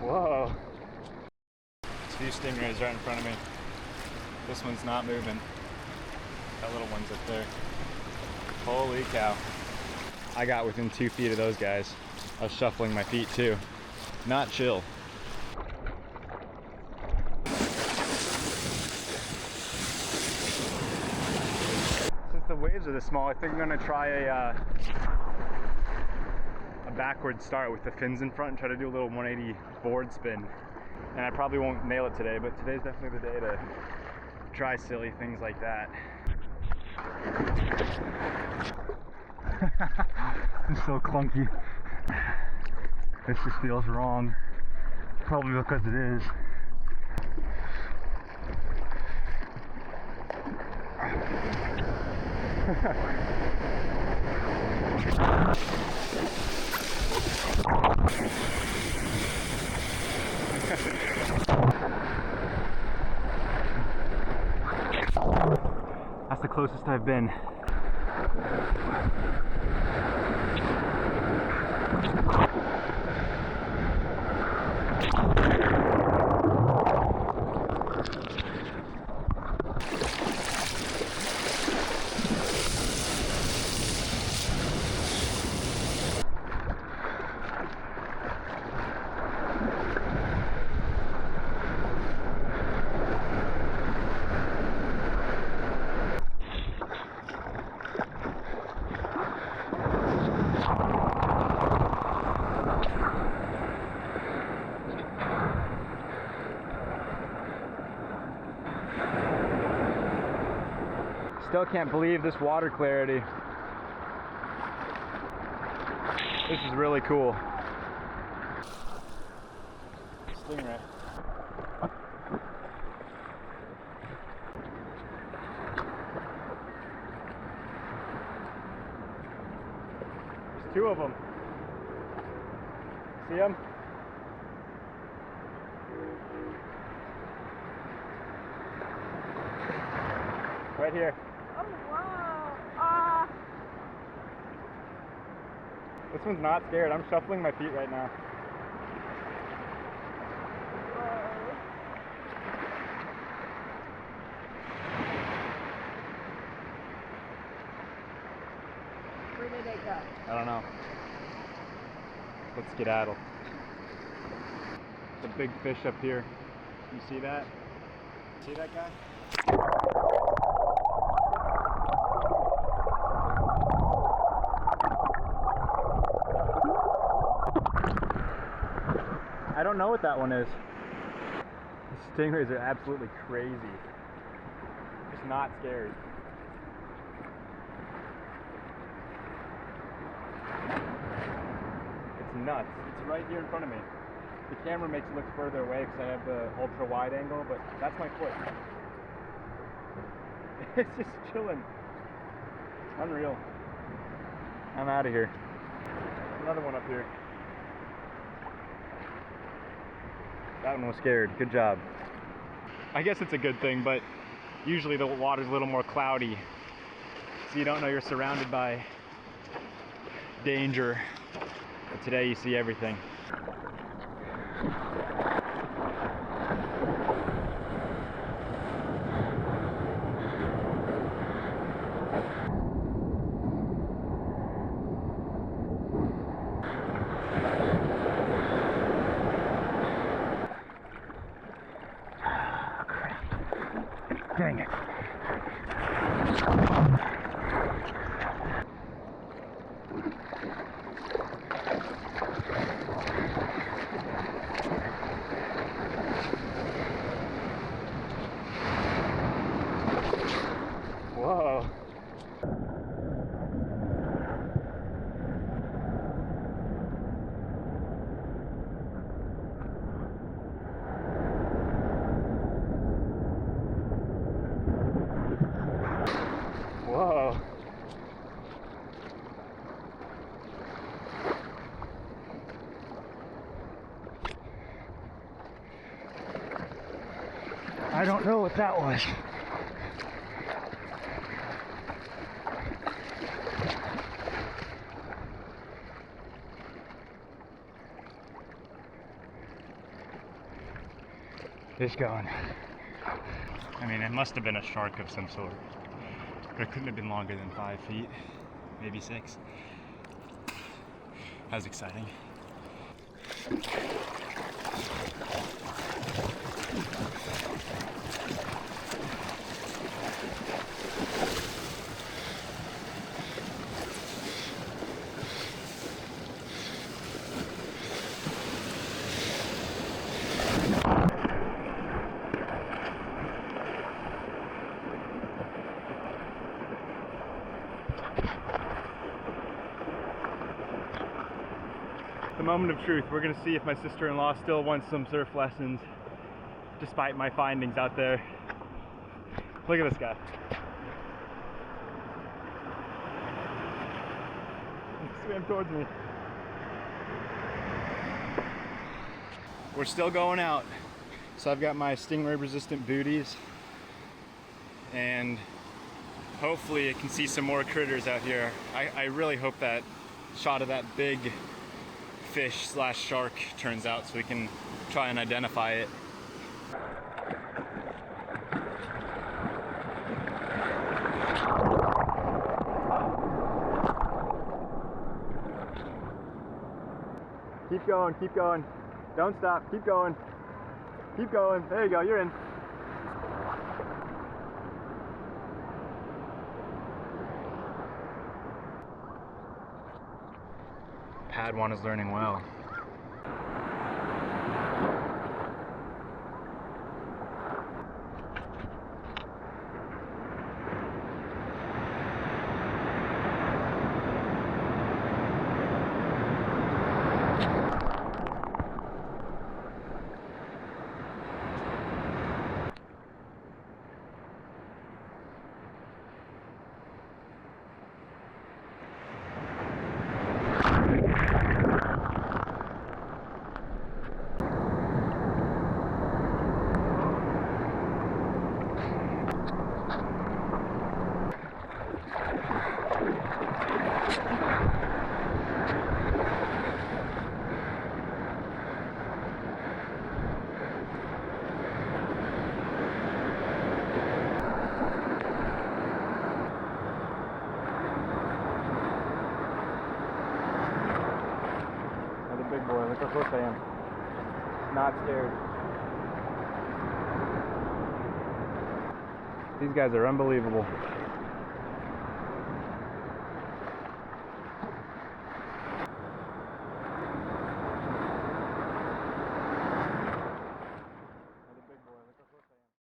Whoa. Two stingrays right in front of me. This one's not moving. That little one's up there. Holy cow. I got within 2 feet of those guys. I was shuffling my feet too. Not chill. Since the waves are this small, I think I'm gonna try a backward start with the fins in front and try to do a little 180 board spin. And I probably won't nail it today, but today's definitely the day to try silly things like that. It's so clunky. This just feels wrong. Probably because it is. That's the closest I've been. Still can't believe this water clarity. This is really cool. Stingray. There's 2 of them. See them? Right here. This one's not scared. I'm shuffling my feet right now. Where did they go? I don't know. Let's skedaddle. It's a big fish up here. You see that? See that guy? I don't know what that one is. The stingrays are absolutely crazy. Just not scared. It's nuts. It's right here in front of me. The camera makes it look further away because I have the ultra wide angle, but that's my foot. It's just chilling. Unreal. I'm out of here. Another one up here. That one was scared. Good job. I guess it's a good thing, but usually the water's a little more cloudy, so you don't know you're surrounded by danger. But today you see everything. Dang it. Whoa. Whoa. I don't know what that was. It's gone. I mean, it must have been a shark of some sort. But it couldn't have been longer than 5 feet, maybe 6. That was exciting. The moment of truth. We're gonna see if my sister-in-law still wants some surf lessons despite my findings out there. Look at this guy. He swam towards me. We're still going out. So I've got my Stingray resistant booties and hopefully I can see some more critters out here. I really hope that shot of that big fish / shark turns out so we can try and identify it. Keep going, keep going. Don't stop, keep going. Keep going, there you go, you're in. Pad 1 is learning well. Big boy, look how close I am. Not scared. These guys are unbelievable.